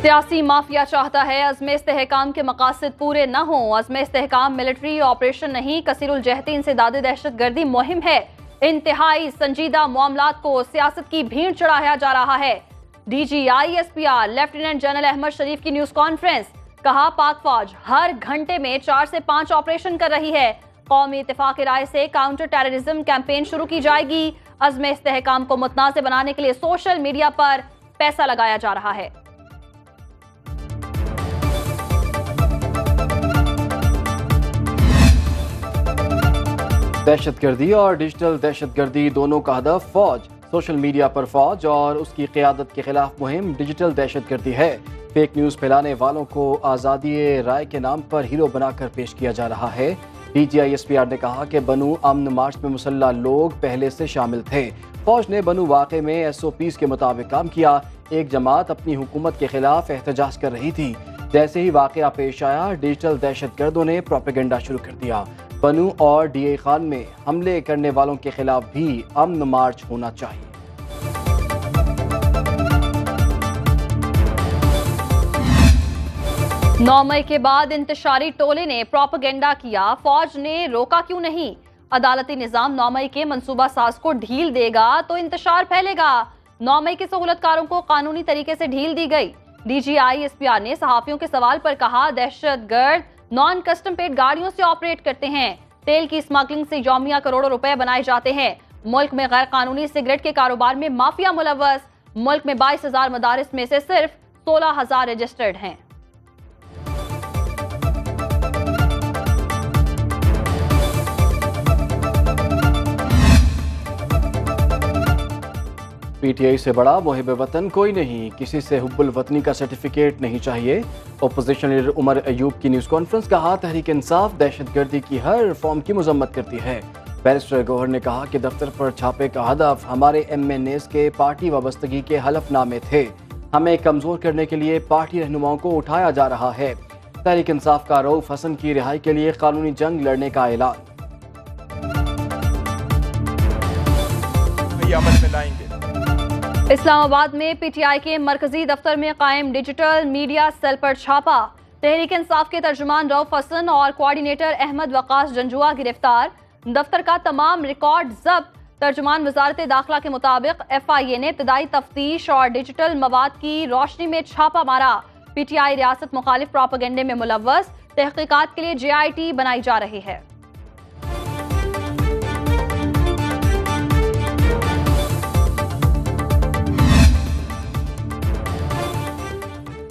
سیاسی مافیا چاہتا ہے عزم استحکام کے مقاصد پورے نہ ہوں۔ عزم استحکام ملٹری آپریشن نہیں، کثیر الجہتی انسداد دہشت گردی مہم ہے۔ انتہائی سنجیدہ معاملات کو سیاست کی بھیڑ چڑھایا جا رہا ہے۔ D G I S P R lieutenant general Ahmed Sharif کی نیوز کانفرنس، کہا پاک فوج ہر گھنٹے میں 4 سے 5 آپریشن کر رہی ہے۔ قومی اتفاق رائے سے کاؤنٹر ٹیررزم کیمپین شروع کی جائے گی۔ عزم استحکام کو متنازع بنانے کے لیے سوشل میڈیا پر پیسہ لگایا جا رہا ہے۔ دہشت گردی اور ڈیجیٹل دہشت گردی دونوں کا ہدف فوج، سوشل میڈیا پر فوج اور اس کی قیادت کے خلاف مہم ڈیجیٹل دہشت گردی ہے۔ فیک نیوز پھیلانے والوں کو آزادی رائے کے نام پر ہیرو بنا کر پیش کیا جا رہا ہے۔ D G I S P R نے کہا کہ بنو امن مارچ میں مسلح لوگ پہلے سے شامل تھے۔ فوج نے بنو واقعے میں ایس او پیز کے مطابق کام کیا۔ ایک جماعت اپنی حکومت کے خلاف احتجاج کر رہی تھی۔ جیسے ہی واقعہ پیش آیا، ڈیجیٹل دہشت گردوں نے پروپیگنڈا شروع کر دیا۔ بنو اور ڈی اے خان میں حملے کرنے والوں کے خلاف بھی امن مارچ ہونا چاہیے۔ 9 مئی کے بعد انتشاری ٹولے نے پروپیگنڈا کیا، فوج نے روکا کیوں نہیں؟ عدالتی نظام 9 مئی کے منصوبہ ساز کو ڈھیل دے گا تو انتشار پھیلے گا۔ 9 مئی کے سہولت کاروں کو قانونی طریقے سے ڈھیل دی گئی۔ D G I S P R نے صحافیوں کے سوال پر کہا، دہشت گرد نان کسٹم پیڈ گاڑیوں سے آپریٹ کرتے ہیں۔ تیل کی اسمگلنگ سے یومیہ کروڑوں روپے بنائے جاتے ہیں۔ ملک میں غیر قانونی سگریٹ کے کاروبار میں مافیا ملوث۔ ملک میں 22,000 مدارس میں سے صرف 16,000 رجسٹرڈ ہیں۔ پی ٹی آئی سے بڑا محب وطن کوئی نہیں، کسی سے حب الوطنی کا سرٹیفکیٹ نہیں چاہیے۔ اپوزیشن لیڈر عمر ایوب کی نیوز کانفرنس، کہا تحریک انصاف دہشت گردی کی ہر فارم کی مذمت کرتی ہے۔ بیرسٹر گوہر نے کہا کہ دفتر پر چھاپے کا ہدف ہمارے ایم این ایز کے پارٹی وابستگی کے حلف نامے تھے۔ ہمیں کمزور کرنے کے لیے پارٹی رہنماؤں کو اٹھایا جا رہا ہے۔ تحریک انصاف کا رؤوف حسن کی رہائی کے لیے قانونی جنگ لڑنے کا اعلان۔ عمل میں لائیں گے۔ اسلام آباد میں پی ٹی آئی کے مرکزی دفتر میں قائم ڈیجیٹل میڈیا سیل پر چھاپا۔ تحریک انصاف کے ترجمان رؤوف حسن اور کوارڈینیٹر احمد وقاص جنجوعہ گرفتار۔ دفتر کا تمام ریکارڈ ضبط۔ ترجمان وزارت داخلہ کے مطابق ایف آئی اے نے ابتدائی تفتیش اور ڈیجیٹل مواد کی روشنی میں چھاپا مارا۔ پی ٹی آئی ریاست مخالف پروپیگنڈے میں ملوث، تحقیقات کے لیے جے آئی ٹی بنائی جا رہی ہے۔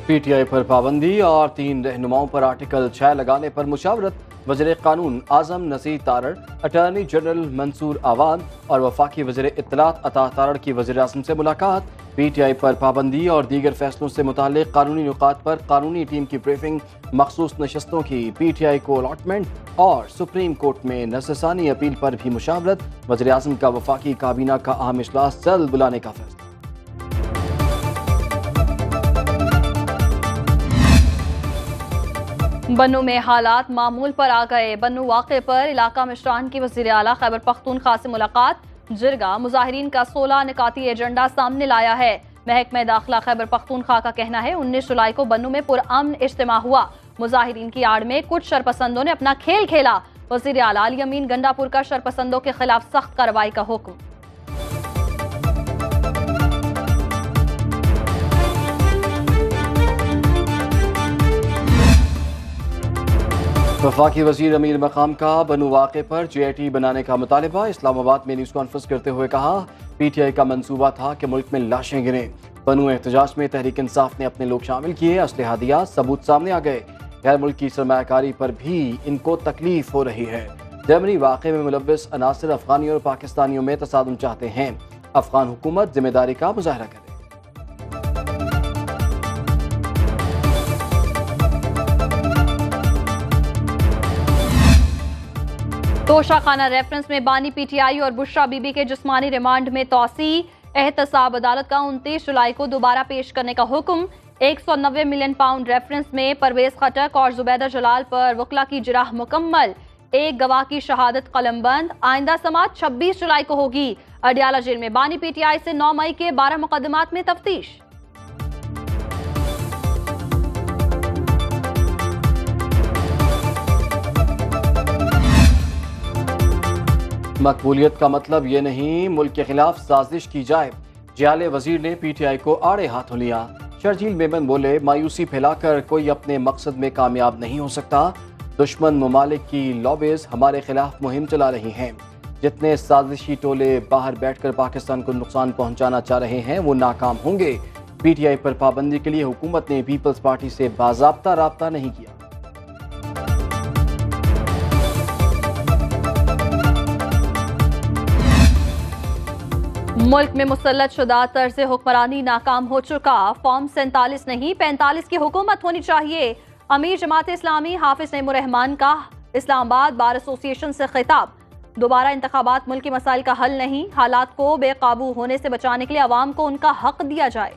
پی ٹی آئی پر پابندی اور 3 رہنماؤں پر آرٹیکل 6 لگانے پر مشاورت۔ وزیر قانون اعظم نذیر تارڑ، اٹارنی جنرل منصور عوان اور وفاقی وزیر اطلاعات عطا تارڑ کی وزیر اعظم سے ملاقات۔ پی ٹی آئی پر پابندی اور دیگر فیصلوں سے متعلق قانونی نکات پر قانونی ٹیم کی بریفنگ، مخصوص نشستوں کی پی ٹی آئی کو الاٹمنٹ اور سپریم کورٹ میں نظر ثانی اپیل پر بھی مشاورت۔ وزیر اعظم کا وفاقی کابینہ کا اہم اجلاس جلد بلانے کا فیصلہ۔ بنو میں حالات معمول پر آ گئے۔ بنو واقعے پر علاقہ مشران کی وزیر اعلیٰ خیبر پختونخوا سے ملاقات۔ جرگہ مظاہرین کا 16 نکاتی ایجنڈا سامنے لایا ہے۔ محکمہ داخلہ خیبر پختونخوا کا کہنا ہے 19 جولائی کو بنو میں پرامن اجتماع ہوا۔ مظاہرین کی آڑ میں کچھ شرپسندوں نے اپنا کھیل کھیلا۔ وزیر اعلیٰ علی امین گنڈا پور کا شرپسندوں کے خلاف سخت کارروائی کا حکم۔ وفاقی وزیر امیر مقام کا بنو واقعے پر جے آئی ٹی بنانے کا مطالبہ۔ اسلام آباد میں نیوز کانفرنس کرتے ہوئے کہا، پی ٹی آئی کا منصوبہ تھا کہ ملک میں لاشیں گریں۔ بنو احتجاج میں تحریک انصاف نے اپنے لوگ شامل کیے، اسلحہ دیا، ثبوت سامنے آ گئے۔ غیر ملکی سرمایہ کاری پر بھی ان کو تکلیف ہو رہی ہے۔ جرمنی واقعے میں ملوث عناصر افغانیوں اور پاکستانیوں میں تصادم چاہتے ہیں۔ افغان حکومت ذمہ داری کا مظاہرہ کرے۔ توشہ خانہ ریفرنس میں بانی پی ٹی آئی اور بشرا بی بی کے جسمانی ریمانڈ میں توسیع۔ احتساب عدالت کا 29 جولائی کو دوبارہ پیش کرنے کا حکم۔ 190 ملین پاؤنڈ ریفرنس میں پرویز خٹک اور زبیدہ جلال پر وکلا کی جرح مکمل۔ ایک گواہ کی شہادت قلم بند۔ آئندہ سماعت 26 جولائی کو ہوگی۔ اڈیالہ جیل میں بانی پی ٹی آئی سے 9 مئی کے 12 مقدمات میں تفتیش۔ مقبولیت کا مطلب یہ نہیں ملک کے خلاف سازش کی جائے، جیال وزیر نے پی ٹی آئی کو آڑے ہاتھوں لیا۔ شرجیل میمن بولے مایوسی پھیلا کر کوئی اپنے مقصد میں کامیاب نہیں ہو سکتا، دشمن ممالک کی لابیز ہمارے خلاف مہم چلا رہی ہیں، جتنے سازشی ٹولے باہر بیٹھ کر پاکستان کو نقصان پہنچانا چاہ رہے ہیں وہ ناکام ہوں گے۔ پی ٹی آئی پر پابندی کے لیے حکومت نے پیپلز پارٹی سے باضابطہ رابطہ نہیں کیا۔ ملک میں مسلط شدہ طرز حکمرانی ناکام ہو چکا، فارم 47 نہیں 45 کی حکومت ہونی چاہیے۔ امیر جماعت اسلامی حافظ نعیم الرحمان کا اسلام آباد بار ایسوسی ایشن سے خطاب، دوبارہ انتخابات ملکی مسائل کا حل نہیں، حالات کو بے قابو ہونے سے بچانے کے لیے عوام کو ان کا حق دیا جائے۔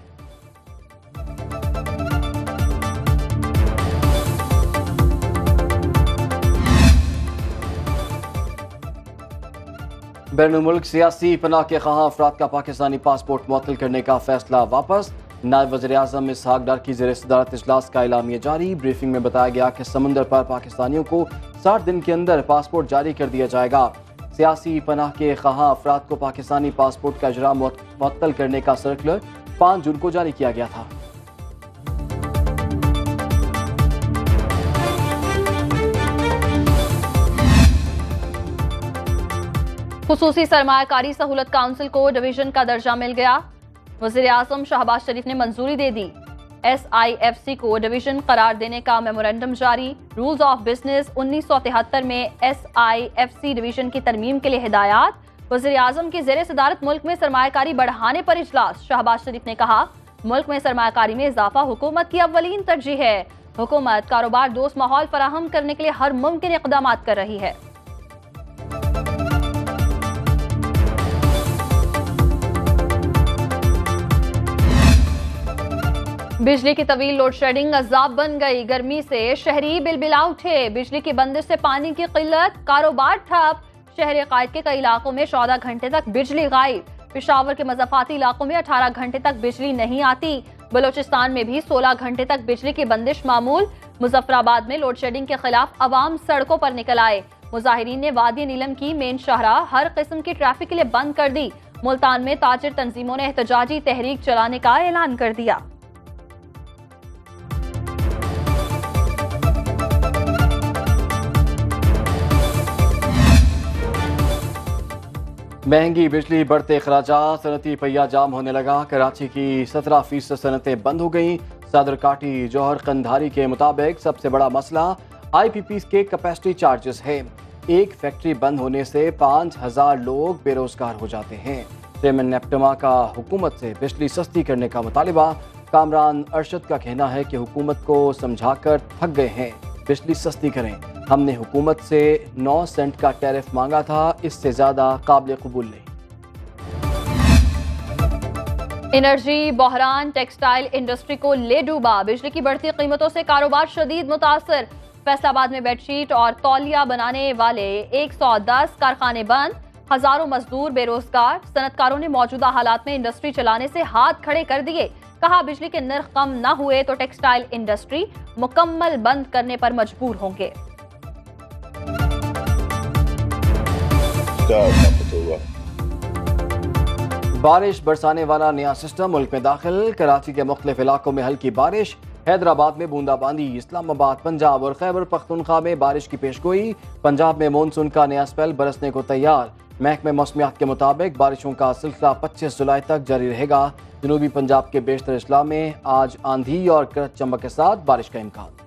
بین الملک سیاسی پناہ کے خواہاں افراد کا پاکستانی پاسپورٹ معطل کرنے کا فیصلہ واپس، نائب وزیر اعظم اسحاق ڈار کی زیر صدارت اجلاس کا اعلامیہ جاری۔ بریفنگ میں بتایا گیا کہ سمندر پر پاکستانیوں کو 60 دن کے اندر پاسپورٹ جاری کر دیا جائے گا۔ سیاسی پناہ کے خواہاں افراد کو پاکستانی پاسپورٹ کا اجرا معطل کرنے کا سرکولر 5 جون کو جاری کیا گیا تھا۔ خصوصی سرمایہ کاری سہولت کونسل کو ڈویژن کا درجہ مل گیا، وزیر اعظم شہباز شریف نے منظوری دے دی۔ ایس آئی ایف سی کو ڈویژن قرار دینے کا میمورنڈم جاری، رولز آف بزنس 1973 میں S I F C division کی ترمیم کے لیے ہدایات۔ وزیر اعظم کی زیر صدارت ملک میں سرمایہ کاری بڑھانے پر اجلاس، شہباز شریف نے کہا ملک میں سرمایہ کاری میں اضافہ حکومت کی اولین ترجیح ہے، حکومت کاروبار دوست ماحول فراہم کرنے کے لیے ہر ممکن اقدامات کر رہی ہے۔ بجلی کی طویل لوڈ شیڈنگ عذاب بن گئی، گرمی سے شہری بلبلا اٹھے، بجلی کی بندش سے پانی کی قلت، کاروبار ٹھپ، شہر قائد کے کئی علاقوں میں 14 گھنٹے تک بجلی غائب، پشاور کے مضافاتی علاقوں میں 18 گھنٹے تک بجلی نہیں آتی، بلوچستان میں بھی 16 گھنٹے تک بجلی کی بندش معمول۔ مظفر آباد میں لوڈ شیڈنگ کے خلاف عوام سڑکوں پر نکل آئے، مظاہرین نے وادی نیلم کی مین شاہراہ ہر قسم کی ٹریفک کے لیے بند کر دی، ملتان میں تاجر تنظیموں نے احتجاجی تحریک چلانے کا اعلان کر دیا۔ مہنگی بجلی، بڑھتے اخراجات، صنعتی پہیہ جام ہونے لگا، کراچی کی 17% صنعتیں بند ہو گئیں۔ صدر کاٹی جوہر قندھاری کے مطابق سب سے بڑا مسئلہ آئی پی پی کے کیپیسٹی چارجز ہے، ایک فیکٹری بند ہونے سے 5000 لوگ بے روزگار ہو جاتے ہیں۔ چیئرمین نیپٹما کا حکومت سے بجلی سستی کرنے کا مطالبہ، کامران ارشد کا کہنا ہے کہ حکومت کو سمجھا کر تھک گئے ہیں، بجلی سستی کریں، ہم نے حکومت سے 9 سینٹ کا ٹیرف مانگا تھا، اس سے زیادہ قابل قبول نہیں۔ انرجی بحران ٹیکسٹائل انڈسٹری کو لے ڈوبا، بجلی کی بڑھتی قیمتوں سے کاروبار شدید متاثر، فیصل آباد میں بیڈ شیٹ اور تولیہ بنانے والے 110 کارخانے بند، ہزاروں مزدور بے روزگار، صنعت کاروں نے موجودہ حالات میں انڈسٹری چلانے سے ہاتھ کھڑے کر دیے، کہا بجلی کے نرخ کم نہ ہوئے تو ٹیکسٹائل انڈسٹری مکمل بند کرنے پر مجبور ہوں گے۔ بارش برسانے والا نیا سسٹم ملک میں داخل، کراچی کے مختلف علاقوں میں ہلکی بارش، حیدرآباد میں بوندا باندی، اسلام آباد، پنجاب اور خیبر پختونخوا میں بارش کی پیشگوئی، پنجاب میں مونسون کا نیا اسپیل برسنے کو تیار، محکمہ موسمیات کے مطابق بارشوں کا سلسلہ 25 جولائی تک جاری رہے گا، جنوبی پنجاب کے بیشتر اضلاع میں آج آندھی اور گرج چمک کے ساتھ بارش کا امکان۔